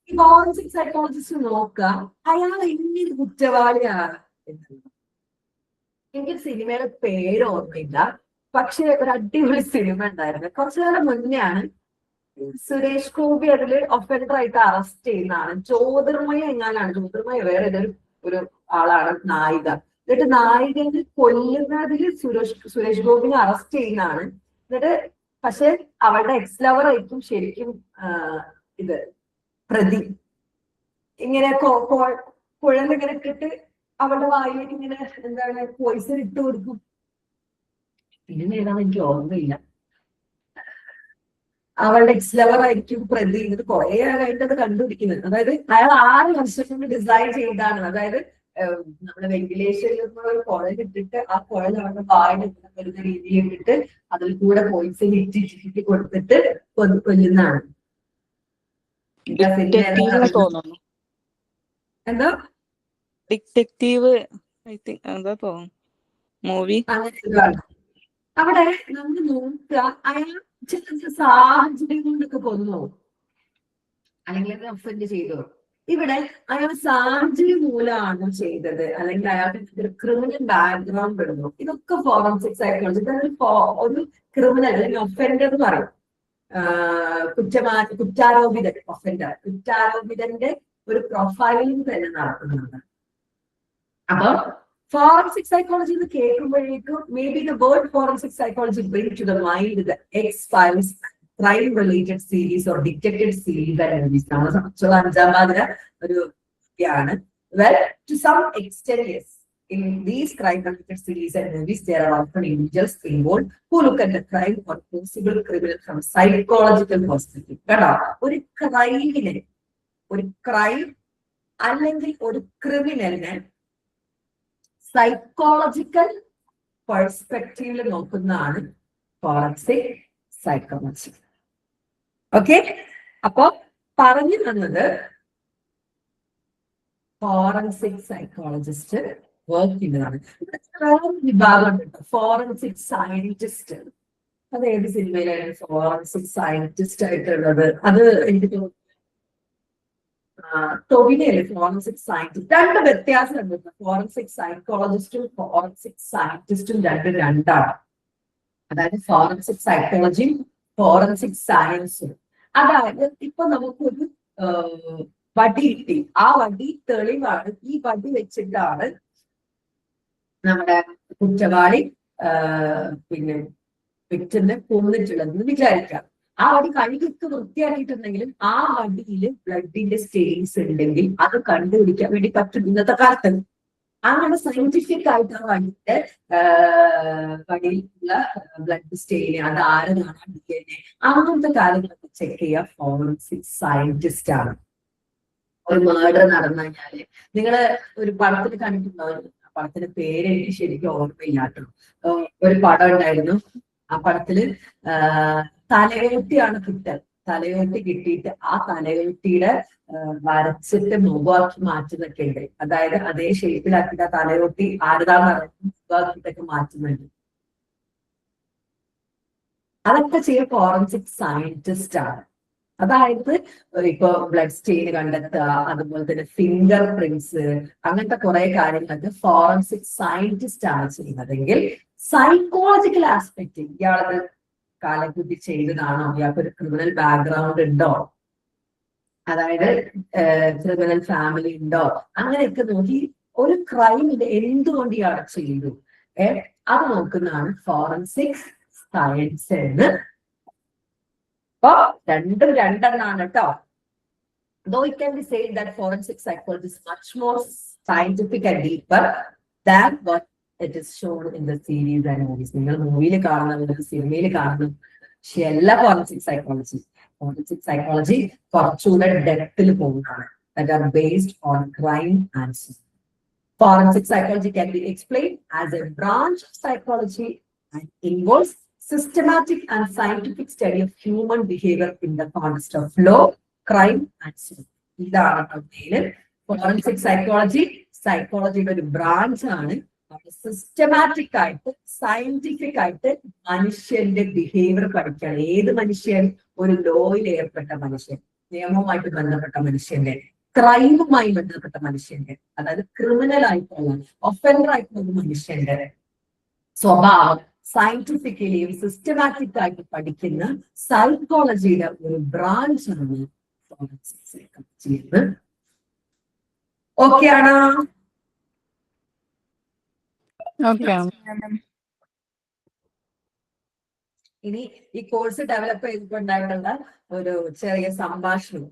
Speaker 1: ഈ ഫോറൻസിക് സൈക്കോളജിസ്റ്റ് നോക്കുക അയാൾ എങ്ങനെ കുറ്റവാളിയാണ് എന്നുള്ളത്. എനിക്ക് സിനിമയുടെ പേര് ഓർമ്മയില്ല, പക്ഷെ ഒരു അടിപൊളി സിനിമ ഉണ്ടായിരുന്നു കുറച്ചു കാലം മുന്നെയാണ്. സുരേഷ് ഗോപി അതില് ഒഫൻഡർ ആയിട്ട് അറസ്റ്റ് ചെയ്യുന്നതാണ്. ജ്യോതിർമയ എങ്ങാനാണ്, ജ്യോതിർമയ വേറെ ഏതൊരു ഒരു ആളാണ് നായിക. എന്നിട്ട് നായികനെ കൊല്ലുന്നതിൽ സുരേഷ് ഗോപിനെ അറസ്റ്റ് ചെയ്യുന്നതാണ്. എന്നിട്ട് പക്ഷെ അവളുടെ എക്സ് ലവർ ആയിരിക്കും ശരിക്കും ഇത് പ്രതി. ഇങ്ങനെ കുഴലിങ്ങനെ ഇട്ടിട്ട് അവളുടെ വായിലേക്ക് ഇങ്ങനെ എന്താണ് പോയിസൺ ഇട്ട് കൊടുക്കും. പിന്നെ ഏതാണെന്ന് എനിക്ക് ഓർമ്മയില്ല. അവളുടെ എക്സ് ലവർ ആയിരിക്കും പ്രതി. ഇത് കുറെ ആയിട്ട് അത് കണ്ടുപിടിക്കുന്നത്. അതായത് അയാൾ 6 വർഷം കൊണ്ട് ഡിസൈൻ ചെയ്താണ്. അതായത് നമ്മുടെ വെന്റിലേഷനിൽ നിന്ന് ഒരു കുഴലിട്ടിട്ട് ആ കുഴൽ അവരുടെ വായിൽ വരുന്ന രീതിയിൽ ഇട്ടിട്ട് അതിൽ കൂടെ പോയിസൺ ഇട്ടിട്ട് കൊടുത്തിട്ട് കൊല്ലുന്നതാണ്.
Speaker 2: തോന്നുന്നു
Speaker 1: എന്തോ
Speaker 2: ഡിറ്റക്റ്റീവ് എന്താ തോന്നുന്നു മൂവി.
Speaker 1: അവിടെ നമ്മൾ നോക്കുക അയാൾ ചില സാഹചര്യം കൊണ്ടൊക്കെ കൊന്നോ അല്ലെങ്കിൽ ഒഫൻഡ് ചെയ്തോ. ഇവിടെ അയാൾ സാഹചര്യം മൂലമാണോ ചെയ്തത് അല്ലെങ്കിൽ അയാൾക്ക് ക്രിമിനൽ ബാക്ക്ഗ്രൗണ്ട് ഉണ്ടോ, ഇതൊക്കെ ഫോറൻസിക് സൈക്കോളജി. ഒരു ക്രിമിനൽ അല്ലെങ്കിൽ ഒഫൻഡർ എന്ന് പറയും. കുറ്റാരോപിതൻ ഒഫൻഡർ, കുറ്റാരോപിതന്റെ ഒരു പ്രൊഫൈലിംഗ് തന്നെ നടത്തുന്നുണ്ട്. അപ്പൊ ഫോറൻസിക് സൈക്കോളജി എന്ന് കേൾക്കുമ്പോഴേക്കും maybe the word forensic psychology bring to the mind the X files, crime related series or detected series and movies. നമ്മളെ സംബന്ധിച്ചുള്ള അഞ്ചാം പാതിര ഒരു ആണ്. Well, to some extent, yes. In these crime-related series and movies, there are often individuals involved who look at the crime or possible criminal from a psychological perspective. കേട്ടോ, ഒരു ക്രൈമിനെ, ഒരു crime അല്ലെങ്കിൽ ഒരു ക്രിമിനലിനെ സൈക്കോളജിക്കൽ പെർസ്പെക്റ്റീവിൽ നോക്കുന്നതാണ് ഫോറൻസിക് സൈക്കോളജി. ഓക്കെ, അപ്പൊ പറഞ്ഞു തന്നത് forensic psychologist work ചെയ്യുന്നതാണ്. വേറെ വിഭാഗം ഉണ്ട്, ഫോറൻസിക് സയന്റിസ്റ്റ്. അത് ഏത് സിനിമയിലാണ് ഫോറൻസിക് സയന്റിസ്റ്റ് ആയിട്ടുള്ളത്? അത് എനിക്ക് തോന്നുന്നു ടൊവിനോയിലെ ഫോറൻസിക് സയന്റിസ്റ്റ്. രണ്ട് വ്യത്യാസമുണ്ട്. ഫോറൻസിക് സൈക്കോളജിസ്റ്റും ഫോറൻസിക് സയന്റിസ്റ്റും രണ്ടാണ്. അതായത് ഫോറൻസിക് സൈക്കോളജിയും ഫോറൻസിക് സയൻസും. അതായത് ഇപ്പൊ നമുക്കൊരു വടി കിട്ടി, ആ വടി തെളിവാണ്. ഈ വടി വെച്ചിട്ടാണ് നമ്മുടെ കുറ്റവാളി പിന്നെ വിക്ടിമിനെ കൊന്നിട്ടുള്ളതെന്ന് വിചാരിക്കാം. ആ വടി കഴുകിക്ക് വൃത്തിയാക്കിയിട്ടുണ്ടെങ്കിലും ആ വടിയിൽ ബ്ലഡിന്റെ സ്റ്റെയിൻസ് ഉണ്ടെങ്കിൽ അത് കണ്ടുപിടിക്കാൻ വേണ്ടി പറ്റും ഇന്നത്തെ കാലത്ത്. അങ്ങനെ സയന്റിഫിക് ആയിട്ട് ആ വടിയിലുള്ള ബ്ലഡ് സ്റ്റെയിൻ, അത് ആരതാണ്, DNA, അങ്ങനത്തെ കാര്യങ്ങളൊക്കെ ചെക്ക് ചെയ്യുക ഫോറൻസിക് സയന്റിസ്റ്റ് ആണ്. ഒരു മേർഡർ നടന്നു കഴിഞ്ഞാല് നിങ്ങള് ഒരു പടത്തിൽ കണ്ടിട്ടുണ്ടാവും. ആ പടത്തിന്റെ പേര് എനിക്ക് ശരിക്കും ഓർമ്മയില്ലാട്ടോ. ഒരു പടം ഉണ്ടായിരുന്നു. ആ പടത്തില് തലയോട്ടിയാണ് കിട്ടൽ. തലയോട്ടി കിട്ടിയിട്ട് ആ തലയോട്ടിയുടെ വരച്ചിട്ട് മുഖമാക്കി മാറ്റുന്നൊക്കെ ഉണ്ട്. അതായത് അതേ ഷേപ്പിലാക്കിയിട്ട് ആ തലയോട്ടി ആരുതാന്ന് മുഖമാക്കിയിട്ടൊക്കെ മാറ്റുന്നുണ്ട്. അതൊക്കെ ചെയ്യുക ഫോറൻസിക് സയന്റിസ്റ്റ് ആണ്. അതായത് ഇപ്പൊ ബ്ലഡ് സ്റ്റെയിൻ കണ്ടെത്തുക, അതുപോലെ തന്നെ ഫിംഗർ പ്രിന്റ്സ്, അങ്ങനത്തെ കുറെ കാര്യങ്ങളൊക്കെ ഫോറൻസിക് സയന്റിസ്റ്റ് ആണ് ചെയ്യുന്നതെങ്കിൽ സൈക്കോളജിക്കൽ ആസ്പെക്ട്, ഇയാളത് കാലക്കുട്ടി ചെയ്തതാണോ, ഇയാൾക്ക് ഒരു ക്രിമിനൽ ബാക്ക്ഗ്രൗണ്ട് ഉണ്ടോ, അതായത് ക്രിമിനൽ ഫാമിലി ഉണ്ടോ, അങ്ങനെയൊക്കെ നോക്കി ഒരു ക്രൈമിന്റെ എന്തുകൊണ്ട് ഇയാൾ ചെയ്തു അത് നോക്കുന്നതാണ് ഫോറൻസിക് സയൻസ് എന്ന്. അപ്പൊ രണ്ടെണ്ണാണ് കേട്ടോ. Though it can be said that forensic psychology is much more scientific and deeper than what it is shown in the series and movies. നിങ്ങൾ മൂവിയിൽ കാണുന്നത്, സിനിമയിൽ കാണുന്നത് ശരിയല്ല. ഫോറൻസിക് സൈക്കോളജി കുറച്ചുകൂടെ ഡെപ്തിൽ പോകുന്നതാണ്. That are based on crime and sin. Forensic psychology can be explained as a branch of psychology and involves systematic and scientific study of human behavior in the context of law, crime and sin. ഇതാണ് forensic സൈക്കോളജിയുടെ ഒരു branch ആണ്. Systematic ആയിട്ട് scientific ആയിട്ട് മനുഷ്യന്റെ behaviour പഠിക്കുകയാണ്. ഏത് മനുഷ്യൻ? ഒരു ലോയിൽ ഏർപ്പെട്ട മനുഷ്യൻ, നിയമവുമായിട്ട് ബന്ധപ്പെട്ട മനുഷ്യന്റെ, ക്രൈമുമായി ബന്ധപ്പെട്ട മനുഷ്യന്റെ, അതായത് ക്രിമിനൽ ആയിട്ടുള്ള ഒഫൻഡർ ആയിട്ടുള്ള ഒരു മനുഷ്യന്റെ സ്വഭാവം സയന്റിഫിക്കലി സിസ്റ്റമാറ്റിക് ആയിട്ട് പഠിക്കുന്ന സൈക്കോളജിയുടെ ഒരു ബ്രാഞ്ചാണ് ഫോറൻസിക് സൈക്കോളജി എന്ന്. ഓക്കെ ആണോ?
Speaker 2: Okay.
Speaker 1: ഇനി ഈ കോഴ്സ് ഡെവലപ്പ് ചെയ്തിട്ടുണ്ടായിട്ടുള്ള ഒരു ചെറിയ സംഭാഷണം,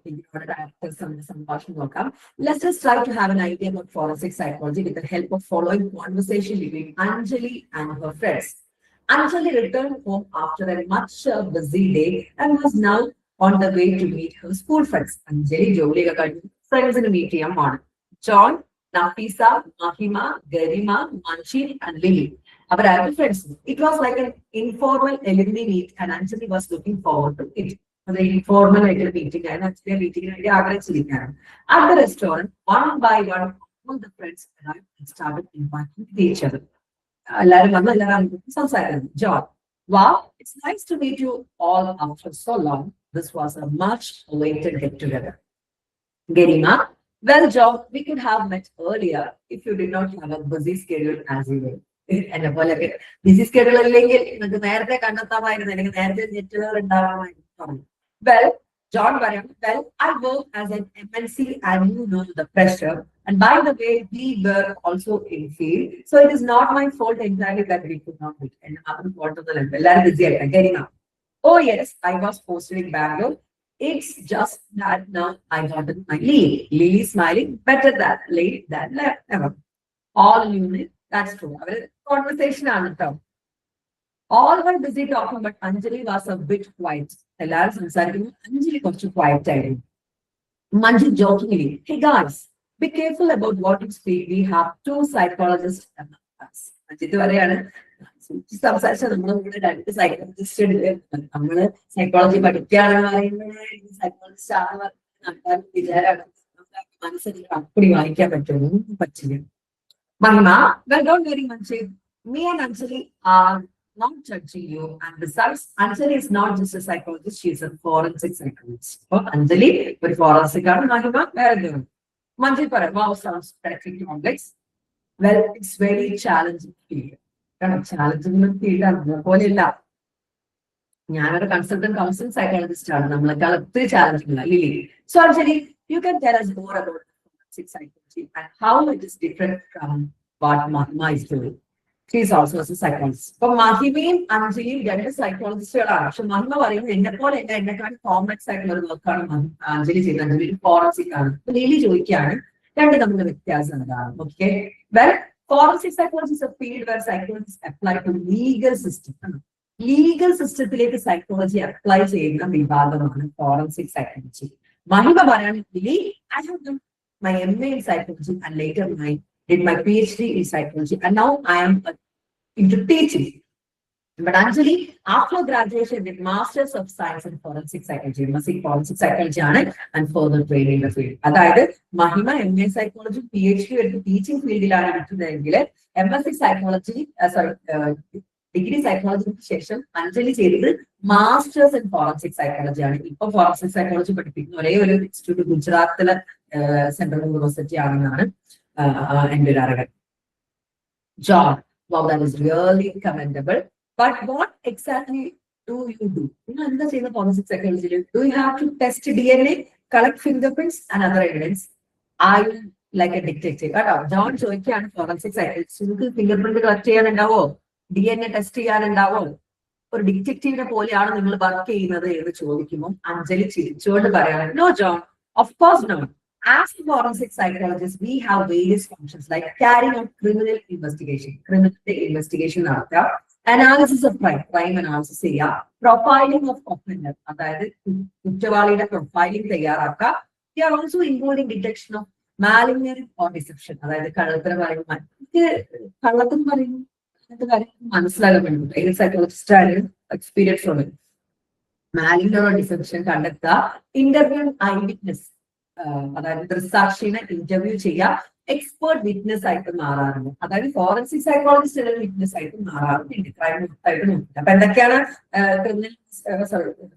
Speaker 1: സംഭാഷണം നോക്കാം. Let's just try to have an idea about forensic psychology with the help of following conversation between Anjali and her friends. Anjali returned home after a much busy day and was now on the way to meet her school friends. Anjali ജോലിയൊക്കെ കഴിഞ്ഞ് ഫ്രണ്ട്സിന് meet ചെയ്യാൻ പോണം. John, Nafisa, Mahima, Garima, Manshi, and Lily. Our other friends. It was like an informal alumni meet, and Anjali was looking forward to it. The informal meeting, and actually meeting at the restaurant, one by one, all the friends arrived and started inviting each other. John, wow, it's nice to meet you all after so long. This was a much awaited get together. Garima, well, John, we could have met earlier if you did not have a busy schedule as you were. എന്നെ പോലെ BC schedule അല്ലെങ്കിൽ നിങ്ങൾക്ക് നേരത്തെ കണ്ടെത്താമായിരുന്നു, അല്ലെങ്കിൽ നേരത്തെ നെറ്റുകൾ ഉണ്ടാവാമായിരുന്നു. Well, John പറയാം, well, I work as an MNC and you know the pressure. And by the way, we were also in field. So it is not my fault entirely that we could not meet. And other fault of the level. എല്ലാവരും busy ആയിട്ടാണ്. Getting up. Oh yes, I was posted in Bangalore. It's just that now I got my leave. Lily smiling, better that late than never. All you need, that's true. Our conversation on the top. All were busy talking, but Anjali was a bit quiet. എല്ലാവരും സംസാരിക്കുന്നു, അഞ്ജലി കുറച്ച് quiet ആയിരുന്നു. Manju jokingly, hey guys, be careful about what you speak. We have 2 psychologists among us. Anjith പറയാണ്, സംസാരിച്ച നമ്മളിവിടെ 2 psychologist നമ്മള് psychology പഠിക്കുകയാണെന്ന് പറയുന്നത് psychologist ആണെന്ന് വിചാരമാണ്. മനസ്സിൽ അപ്പടി വായിക്കാൻ പറ്റുമോ? പറ്റില്ല. Mahima, well, don't worry, Manchi. Me and Anjali are not judging you. And besides, Anjali is not just a psychologist, she is a forensic psychologist. Oh, Anjali, but forensic, Mahima, where are you? Manchi, wow, sounds pretty complex. Well, it's very challenging field. Challenging field, ഞാനൊരു consultant counselling psychologist ആണ്. നമ്മളെക്കാൾ ഒത്തിരി challenging Lily. So actually you can tell us more about forensic psychology and how it is different from what Mahima is doing. She is also a psychologist. അപ്പൊ മഹിമയും അഞ്ജലിയും 2 സൈക്കോളജിസ്റ്റുകളാണ്. പക്ഷെ മഹിമ പറയുന്നത് എന്നെക്കാൾ കോംപ്ലക്സ് ആയിട്ടുള്ള ഒരു വർക്കാണ് അഞ്ജലി ചെയ്യുന്നത്. അഞ്ജലി ഫോറൻസിക് ആണ്. ലിലി ചോദിക്കുകയാണ് 2 തമ്മിലുള്ള വ്യത്യാസം എന്താണ്? Okay, well, forensic psychology is a field where psychologists apply to legal system. Legal സിസ്റ്റത്തിലേക്ക് സൈക്കോളജി അപ്ലൈ ചെയ്യുന്ന വിഭാഗമാണ് ഫോറൻസിക് സൈക്കോളജി. മഹിമ പറയുകയാണെങ്കിൽ I have done my MA in psychology and later I did my PhD in psychology and now I am into teaching. But Anjali, after graduation, did Masters of Science in Forensic Psychology, forensic psychology and further training in the field. അതായത് മഹിമ MA psychology PhD എടുത്ത് teaching ഫീൽഡിലാണ് എടുക്കുന്നതെങ്കിൽ MSc psychology degree psychologic ശേഷം അഞ്ജലി ചെയ്തത് masters in forensic psychology ആണ്. ഇപ്പൊ forensic psychology പഠിപ്പിക്കുന്ന ഒരേ ഒരു ഇൻസ്റ്റിറ്റ്യൂട്ട് ഗുജറാത്തിലെ സെൻട്രൽ യൂണിവേഴ്സിറ്റി ആണെന്നാണ് എൻ്റെ ഒരു അറിവ്. John, wow, that is really commendable. But what exactly do you do? നിങ്ങൾ എന്താ ചെയ്യുന്ന ഫോറൻസിക് സൈക്കോളജിയിൽ? Do you have to test DNA, collect fingerprints and other evidence? Are you like a detective? കേട്ടോ, John ചോദിക്കുകയാണ് ഫോറൻസിക് സൈക്കോളജി നിങ്ങൾക്ക് fingerprint collect ചെയ്യാനുണ്ടാവോ, DNA test ചെയ്യാനുണ്ടാവോ, ഒരു ഡിറ്റക്റ്റീവിനെ പോലെയാണ് നിങ്ങൾ വർക്ക് ചെയ്യുന്നത് എന്ന് ചോദിക്കുമ്പോൾ അഞ്ജലി ചിരിച്ചുകൊണ്ട് പറയാണ്, no John, of course not. As a forensic psychologist, we have various functions like carrying out criminal investigation നടത്തുക, analysis of crime analysis ചെയ്യുക, profiling of offender, അതായത് കുറ്റവാളിയുടെ പ്രൊഫൈലിംഗ് തയ്യാറാക്കുക. We are also involved in detection of malingering or deception, അതായത് കള്ളത്തിന് പറയുമ്പോൾ കള്ളത്തിന് പറയുന്നു മനസ്സിലാകാൻ വേണ്ടി ഏത് സൈക്കോളജിസ്റ്റ് ആയാലും എക്സ്പീരിയൻസ് ഉണ്ട്. മാലിംഗർ ഓർ ഡിസെപ്ഷൻ കണ്ടെത്തുക, ഇന്റർവ്യൂ ഐ വിറ്റ്നസ്, അതായത് ദൃക്സാക്ഷിനെ ഇന്റർവ്യൂ ചെയ്യുക, എക്സ്പേർട്ട് വിറ്റ്നസ് ആയിട്ട് മാറാറുണ്ട്. അതായത് ഫോറൻസിക് സൈക്കോളജിസ്റ്റ് ഒരു വിറ്റ്നസ് ആയിട്ട് മാറാറുണ്ട്. ക്രൈം ആയിട്ട് നോക്കിയിട്ട്. അപ്പൊ എന്തൊക്കെയാണ് ക്രിമിനൽ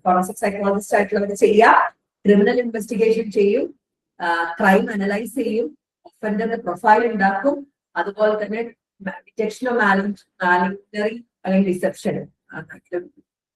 Speaker 1: ഫോറൻസിക് സൈക്കോളജിസ്റ്റ് ആയിട്ടുള്ളവർ ചെയ്യുക? ക്രിമിനൽ ഇൻവെസ്റ്റിഗേഷൻ ചെയ്യും, ക്രൈം അനലൈസ് ചെയ്യും, ഒഫൻഡറിന്റെ പ്രൊഫൈൽ ഉണ്ടാക്കും, അതുപോലെ തന്നെ ഡിറ്റക്ഷൻ ഓഫ് മാലിറ്ററി അല്ലെങ്കിൽ ഡിസെപ്ഷൻ,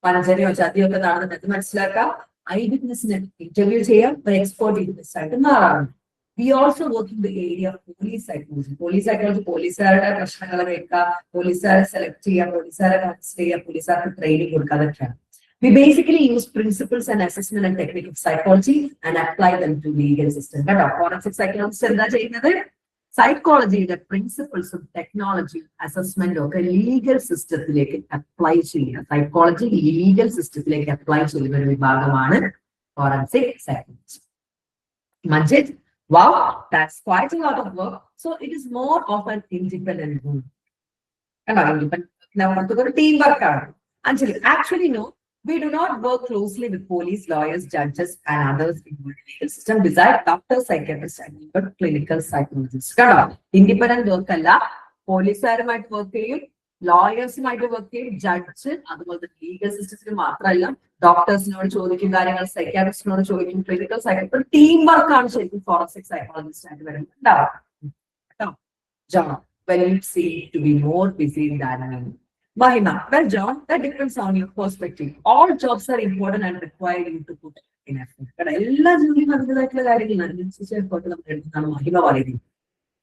Speaker 1: പഞ്ചരയോ ചതിയോ ഒക്കെ നടന്നിട്ട് മനസ്സിലാക്കാം. ഐ വിറ്റ്നസിനെ ഇന്റർവ്യൂ ചെയ്യാം, എക്സ്പേർട്ട് വിറ്റ്നസ് ആയിട്ട് മാറാറുണ്ട്. We also work in the area of police psychology. Police psychology പോലീസുകാരുടെ പ്രശ്നങ്ങൾ കേൾക്കുക, പോലീസുകാരെ സെലക്ട് ചെയ്യുക, പോലീസുകാരെ കൺസിഡർ ചെയ്യുക, പോലീസുകാർക്ക് ട്രെയിനിങ് കൊടുക്കുക, അതൊക്കെയാണ്. We basically use principles and assessment and technique of psychology and apply them to legal system. കേട്ടോ, ഫോറൻസിക് സൈക്കോളജിസ്റ്റ് എന്താ ചെയ്യുന്നത്? സൈക്കോളജിയുടെ പ്രിൻസിപ്പിൾസും ടെക്നോളജി അസസ്മെന്റും ഒക്കെ ലീഗൽ സിസ്റ്റത്തിലേക്ക് അപ്ലൈ ചെയ്യുക. സൈക്കോളജി ലീഗൽ സിസ്റ്റത്തിലേക്ക് അപ്ലൈ ചെയ്യുന്ന ഒരു വിഭാഗമാണ് forensic psychology. Manjit, wow, that's quite a lot of work. So it is more of an independent group. Independent team work. Anjali, actually no. We do not work closely with police, lawyers, judges, and others in the legal system besides doctors, psychiatrists, and even clinical psychologists. Independent work alla, പോലീസുകാരുമായിട്ട് work ചെയ്യും, ലോയേഴ്സുമായിട്ട് work ചെയ്യും, judge, അതുപോലെ തന്നെ legal സിസ്റ്റത്തിൽ മാത്രമല്ല ഡോക്ടേഴ്സിനോട് ചോദിക്കും കാര്യങ്ങൾ, സൈക്യാട്രിസ്റ്റിനോട് ചോദിക്കും, ക്ലിനിക്കൽ സൈക്കോളജി. ടീം വർക്കാണ് ശരിക്കും ഫോറൻസിക് സൈക്കോളജിസ്റ്റ് ആയിട്ട് വരുന്നത്. കേട്ടോ John, when you seem to be more busy than me. Mahima, well, John, that depends on your perspective. All jobs are important and require you to put in effort. But എല്ലാ ജോലിയും അതിൻ്റെതായിട്ടുള്ള കാര്യങ്ങൾ അതിനനുസരിച്ച് effort നമ്മൾ എടുക്കുന്നതാണ് മഹിമ പറയുന്നത്.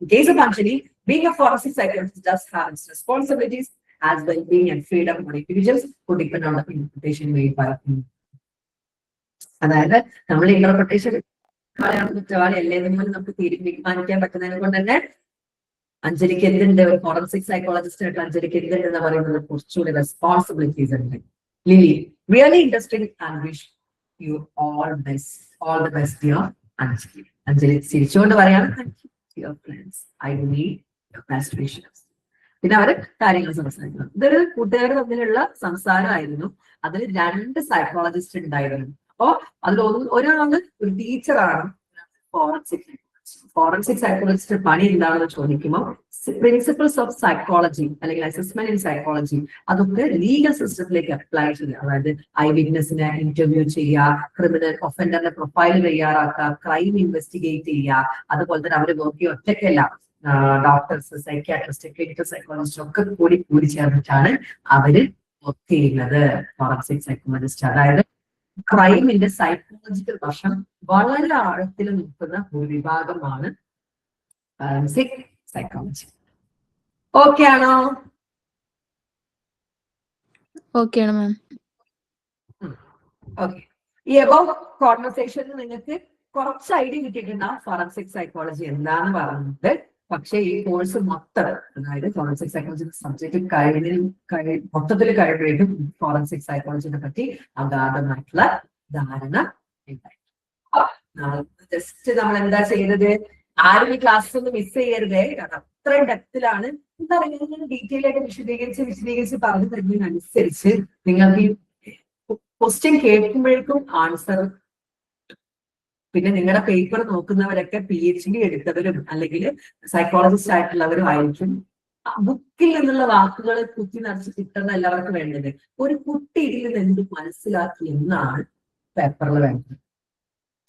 Speaker 1: In case of Anjali, being a forensic psychologist does have its responsibilities as well being and freedom for individuals who depend on the interpretation made by him. അതായത് നമ്മൾ ഇന്റർപ്രിട്ടേഷൻ കുറ്റവാളി അല്ലേതെങ്കിലും നമുക്ക് തീരുമാനിക്കാൻ പറ്റുന്നതിനെ കൊണ്ട് തന്നെ അഞ്ജലിക്ക് എന്തുണ്ട്? ഒരു ഫോറൻസിക് സൈക്കോളജിസ്റ്റ് ആയിട്ട് അഞ്ജലിക്ക് എന്തുണ്ട് എന്ന് പറയുന്നത് കുറച്ചുകൂടി റെസ്പോൺസിബിലിറ്റീസ് ഉണ്ട്. Lily, really interesting and wish you all the best dear Anjali. Anjali ചിരിച്ചുകൊണ്ട് പറയാണ്, your friends, I need your best wishes. പിന്നെ അവര് കാര്യങ്ങൾ സംസാരിക്കണം. ഇതൊരു കൂട്ടുകാർ തമ്മിലുള്ള സംസാരമായിരുന്നു. അതിൽ 2 സൈക്കോളജിസ്റ്റ് ഉണ്ടായിരുന്നു. അപ്പോ അതിൽ ഒരാള് ഒരു ടീച്ചറാണ്. ഫോറൻസിക് സൈക്കോളജിസ്റ്റ് പണി എന്താണെന്ന് ചോദിക്കുമ്പോൾ പ്രിൻസിപ്പിൾസ് ഓഫ് സൈക്കോളജി അല്ലെങ്കിൽ അസസ്മെന്റ് ഇൻ സൈക്കോളജി അതൊക്കെ ലീഗൽ സിസ്റ്റത്തിലേക്ക് അപ്ലൈ ചെയ്യുക. അതായത് ഐ വിറ്റ്നസിനെ ഇന്റർവ്യൂ ചെയ്യുക, ക്രിമിനൽ ഒഫൻഡറിന്റെ പ്രൊഫൈൽ തയ്യാറാക്കുക, ക്രൈം ഇൻവെസ്റ്റിഗേറ്റ് ചെയ്യുക, അതുപോലെ തന്നെ അവര് നോക്കി ഒറ്റയ്ക്കല്ല, ഡോക്ടേഴ്സ്, സൈക്യാട്രിസ്റ്റ്, ക്ലിനിക്കൽ സൈക്കോളജിസ്റ്റ് ഒക്കെ കൂടി ചേർന്നിട്ടാണ് അവര് വർക്ക് ചെയ്യുന്നത്. ഫോറൻസിക് സൈക്കോളജിസ്റ്റ് അതായത് ക്രൈമിന്റെ സൈക്കോളജിക്കൽ വശം വളരെ ആഴത്തിൽ നിൽക്കുന്ന ഒരു വിഭാഗമാണ് ഫോറൻസിക് സൈക്കോളജി. ഓക്കെ ആണോ?
Speaker 2: ഓക്കെ ആണ് മാം.
Speaker 1: ഓക്കെ, ഈ അബൗവ് കോൺവെർസേഷനിൽ നിങ്ങൾക്ക് കുറച്ച് ഐഡിയ കിട്ടിയിട്ടുണ്ടാവും ഫോറൻസിക് സൈക്കോളജി എന്താന്ന് പറഞ്ഞിട്ട്. പക്ഷേ ഈ കോഴ്സ് മൊത്തം, അതായത് ഫോറൻസിക് സൈക്കോളജി സബ്ജക്ട് മൊത്തത്തിൽ കഴിയുമ്പോഴേക്കും ഫോറൻസിക് സൈക്കോളജിനെ പറ്റി അഗാധമായിട്ടുള്ള ധാരണ ഉണ്ടായി. ജസ്റ്റ് നമ്മൾ എന്താ ചെയ്യുന്നത്, ആരും ഈ ക്ലാസ് ഒന്ന് മിസ് ചെയ്യരുതേ. കാരണം അത്രയും ഡെപ്തിലാണ്. എന്താ പറയുക, ഡീറ്റെയിൽ ആയിട്ട് വിശദീകരിച്ച് പറഞ്ഞു തരുന്നതിനനുസരിച്ച് നിങ്ങൾക്ക് ഈ ക്വസ്റ്റ്യൻ കേൾക്കുമ്പോഴേക്കും ആൻസർ, പിന്നെ നിങ്ങളുടെ പേപ്പർ നോക്കുന്നവരൊക്കെ PhD എടുത്തവരും അല്ലെങ്കിൽ സൈക്കോളജിസ്റ്റ് ആയിട്ടുള്ളവരും ആയിരിക്കും. ബുക്കിൽ നിന്നുള്ള വാക്കുകൾ കുത്തി നിറച്ച് കിട്ടുന്ന എല്ലാവർക്കും വേണ്ടത് ഒരു കുട്ടി ഇതിൽ നിന്ന് എന്ത് മനസ്സിലാക്കി എന്നാണ് പേപ്പറിൽ വേണ്ടത്.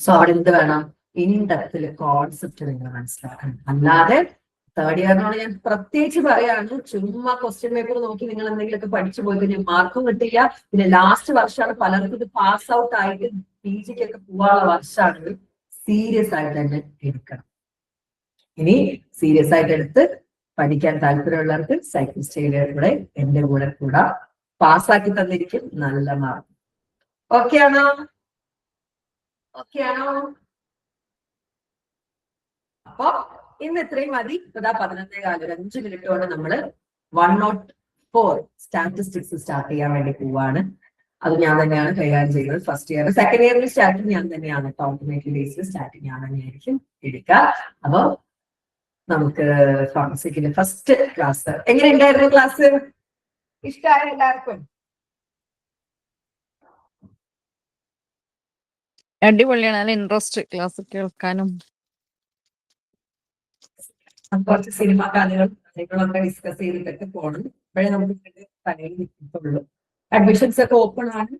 Speaker 1: സോ അവിടെ എന്ത് വേണം? ഇൻഡെപ്തിൽ കോൺസെപ്റ്റ് നിങ്ങൾ മനസ്സിലാക്കണം. അല്ലാതെ തേർഡ് ഇയറിനോട് ഞാൻ പ്രത്യേകിച്ച് പറയാണ്, ചുമ്മാ ക്വസ്റ്റ്യൻ പേപ്പർ നോക്കി നിങ്ങൾ എന്തെങ്കിലുമൊക്കെ പഠിച്ചു പോയി കഴിഞ്ഞാൽ മാർക്കും കിട്ടില്ല. പിന്നെ ലാസ്റ്റ് വർഷമാണ് പലർക്കും ഇത് പാസ് ഔട്ട് ആയിട്ട് PGക്കൊക്കെ പോവാനുള്ള വർഷമാണ്. സീരിയസ് ആയിട്ട് തന്നെ എടുക്കണം. ഇനി സീരിയസ് ആയിട്ട് എടുത്ത് പഠിക്കാൻ താല്പര്യമുള്ളവർക്ക് സൈക്കോളജിയുടെ കൂടെ എന്റെ കൂടെ കൂടെ പാസ്സാക്കി തന്നിരിക്കും നല്ല മാർക്ക്. ഓക്കെ ആണോ? ഓക്കെ ആണോ? അപ്പൊ ഇന്ന് ഇത്രയും മതി. ഇതാ 11:15, ഒരു 5 മിനിറ്റ് കൊണ്ട് നമ്മള് 104 സ്റ്റാറ്റിസ്റ്റിക്സ് സ്റ്റാർട്ട് ചെയ്യാൻ വേണ്ടി പോവാണ്. അത് ഞാൻ തന്നെയാണ് കൈകാര്യം ചെയ്യുന്നത്. ഫസ്റ്റ് ഇയർ, സെക്കൻഡ് ഇയറിൽ സ്റ്റാർട്ടിങ് ഞാൻ തന്നെയാണ്. ഓട്ടോമാറ്റിക് ബേസിൽ സ്റ്റാർട്ടിങ് ഞാൻ തന്നെയായിരിക്കും എടുക്കുക. അപ്പൊ നമുക്ക് ഫോറൻസിക്കിന്റെ ഫസ്റ്റ് ക്ലാസ് എങ്ങനെ ഉണ്ടായിരുന്നു? ക്ലാസ് ഇഷ്ടമായ എല്ലാവർക്കും?
Speaker 2: അടിപൊളിയാണ്. നല്ല ഇൻട്രസ്റ്റ് ക്ലാസ് കേൾക്കാനും.
Speaker 1: കുറച്ച് സിനിമ കാര്യങ്ങളൊക്കെ ഡിസ്കസ് ചെയ്തിട്ടൊക്കെ പോകണം. ഇപ്പോഴേ നമുക്ക് തലയിൽ നിൽക്കത്തുള്ളൂ. അഡ്മിഷൻസ് ഒക്കെ ഓപ്പൺ ആണ്.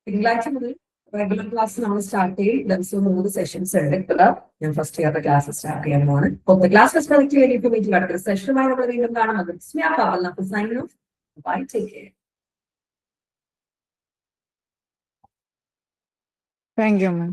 Speaker 1: തിങ്കളാഴ്ച മുതൽ റെഗുലർ ക്ലാസ് നമ്മൾ സ്റ്റാർട്ട് ചെയ്യും. ദിവസവും 3 സെഷൻസ് ഉണ്ട്. ഇപ്പോൾ ഞാൻ ഫസ്റ്റ് ഇയറിന്റെ ക്ലാസ് സ്റ്റാർട്ട് ചെയ്യാൻ പോവാണ്. ക്ലാസ് അടുത്ത സെഷനുമായി നമ്മൾ വീണ്ടും കാണാം. Sign off. Bye, take care.
Speaker 2: Thank you, ma'am.